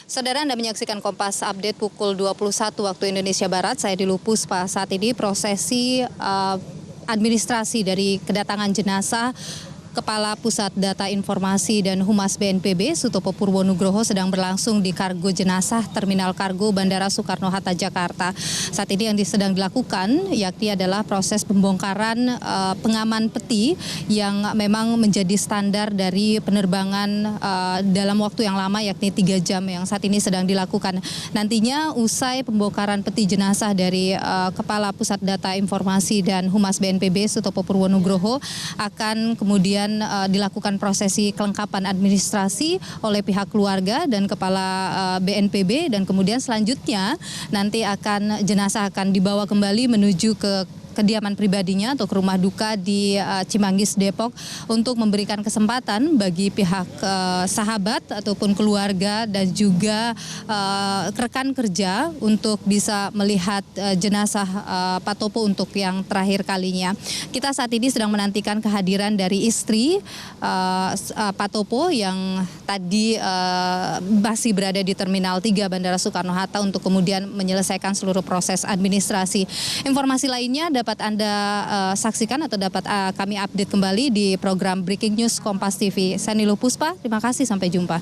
Saudara, Anda menyaksikan Kompas Update pukul 21 waktu Indonesia Barat. Saya di Lupus, Pak. Saat ini prosesi administrasi dari kedatangan jenazah Kepala Pusat Data Informasi dan Humas BNPB Sutopo Purwonugroho sedang berlangsung di kargo jenazah Terminal Kargo Bandara Soekarno-Hatta, Jakarta. Saat ini yang sedang dilakukan yakni adalah proses pembongkaran pengaman peti yang memang menjadi standar dari penerbangan dalam waktu yang lama yakni 3 jam yang saat ini sedang dilakukan. Nantinya usai pembongkaran peti jenazah dari Kepala Pusat Data Informasi dan Humas BNPB Sutopo Purwonugroho akan kemudian dilakukan prosesi kelengkapan administrasi oleh pihak keluarga dan kepala BNPB, dan kemudian selanjutnya nanti jenazah akan dibawa kembali menuju ke kediaman pribadinya atau ke rumah duka di Cimanggis, Depok, untuk memberikan kesempatan bagi pihak sahabat ataupun keluarga dan juga rekan kerja untuk bisa melihat jenazah Pak Topo untuk yang terakhir kalinya. Kita saat ini sedang menantikan kehadiran dari istri Pak Topo yang tadi masih berada di Terminal 3 Bandara Soekarno-Hatta untuk kemudian menyelesaikan seluruh proses administrasi. Informasi lainnya dapat Anda saksikan atau dapat kami update kembali di program Breaking News Kompas TV. Saya Nilo Puspa, terima kasih, sampai jumpa.